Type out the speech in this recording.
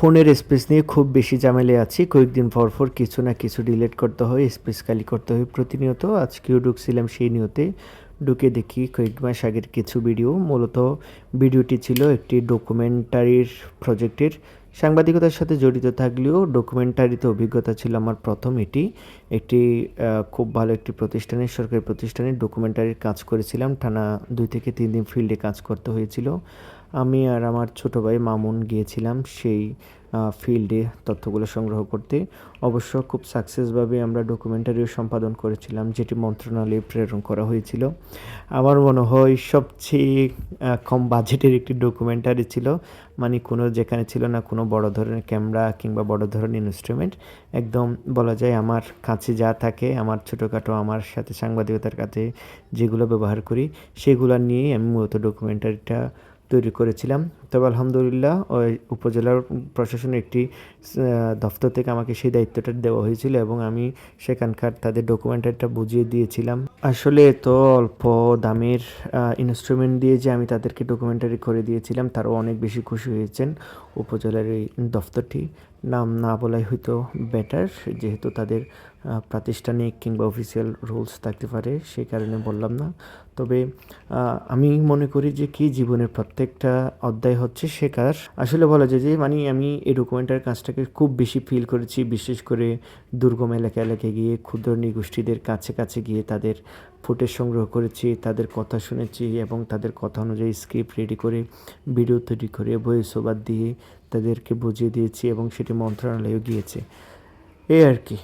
ফোনের স্পেস নিয়ে খুব বেশি ঝামেলায় আছি। কয়েকদিন পর কিছু না কিছু ডিলিট করতে হয়, স্পেস খালি করতে হয় প্রতিনিয়ত। আজকেও ঢুকছিলাম সেই নিয়তে। ঢুকে দেখি কয়েক মাস আগের কিছু ভিডিও। মূলত ভিডিওটি ছিল একটি ডকুমেন্টারির প্রজেক্টের। সাংবাদিকতার সাথে জড়িত থাকলেও ডকুমেন্টারিতে অভিজ্ঞতা ছিল আমার প্রথম এটি। একটি খুব ভালো একটি প্রতিষ্ঠানে, সরকারি প্রতিষ্ঠানে ডকুমেন্টারির কাজ করেছিলাম। টানা ২ থেকে ৩ দিন ফিল্ডে কাজ করতে হয়েছিল। আমি আর আমার ছোট ভাই মামুন গিয়েছিলাম সেই ফিল্ডে তথ্যগুলো সংগ্রহ করতে। অবশ্য খুব সাকসেসভাবে আমরা ডকুমেন্টারিও সম্পাদন করেছিলাম, যেটি মন্ত্রণালয়ে প্রেরণ করা হয়েছিল। আমার মনে হয় সবচেয়ে কম বাজেটের একটি ডকুমেন্টারি ছিল। মানে যেখানে ছিল না কোনো বড় ধরনের ক্যামেরা কিংবা বড় ধরনের ইনস্ট্রুমেন্ট। একদম বলা যায় আমার কাছে যা থাকে, আমার ছোটোখাটো আমার সাথে সাংবাদিকতার কাজে যেগুলো ব্যবহার করি, সেগুলো নিয়েই আমি মূলত ডকুমেন্টারিটা তৈরি করেছিলাম। তবে আলহামদুলিল্লাহ ওই উপজেলার প্রশাসনের একটি দফতর থেকে আমাকে সেই দায়িত্বটা দেওয়া হয়েছিল এবং আমি সেখানকার তাদের ডকুমেন্টারিটা বুঝিয়ে দিয়েছিলাম। আসলে এত অল্প দামের ইনস্ট্রুমেন্ট দিয়ে যে আমি তাদেরকে ডকুমেন্টারি করে দিয়েছিলাম, তারাও অনেক বেশি খুশি হয়েছেন। উপজেলার এই দফতরটি, নাম না বলাই হয়তো বেটার, যেহেতু তাদের প্রাতিষ্ঠানিক কিংবা অফিসিয়াল রুলস থাকতে পারে, সেই কারণে বললাম না। তবে আমি মনে করি যে কি জীবনের প্রত্যেকটা অধ্যায় হচ্ছে শেখার। আসলে বলা যায় যে মানে আমি এই ডকুমেন্টারি কাজটাকে খুব বেশি ফিল করেছি, বিশেষ করে দুর্গম এলাকায় গিয়ে ক্ষুদ্র নৃগোষ্ঠীদের কাছে গিয়ে তাদের ফুটেজ সংগ্রহ করেছি, তাদের কথা শুনেছি এবং তাদের কথা অনুযায়ী স্ক্রিপ্ট রেডি করে, ভিডিও তৈরি করে, ভয়েস ওভার দিয়ে তাদেরকে বুঝিয়ে দিয়েছি এবং সেটি মন্ত্রণালয়েও গিয়েছে। এই আর কি।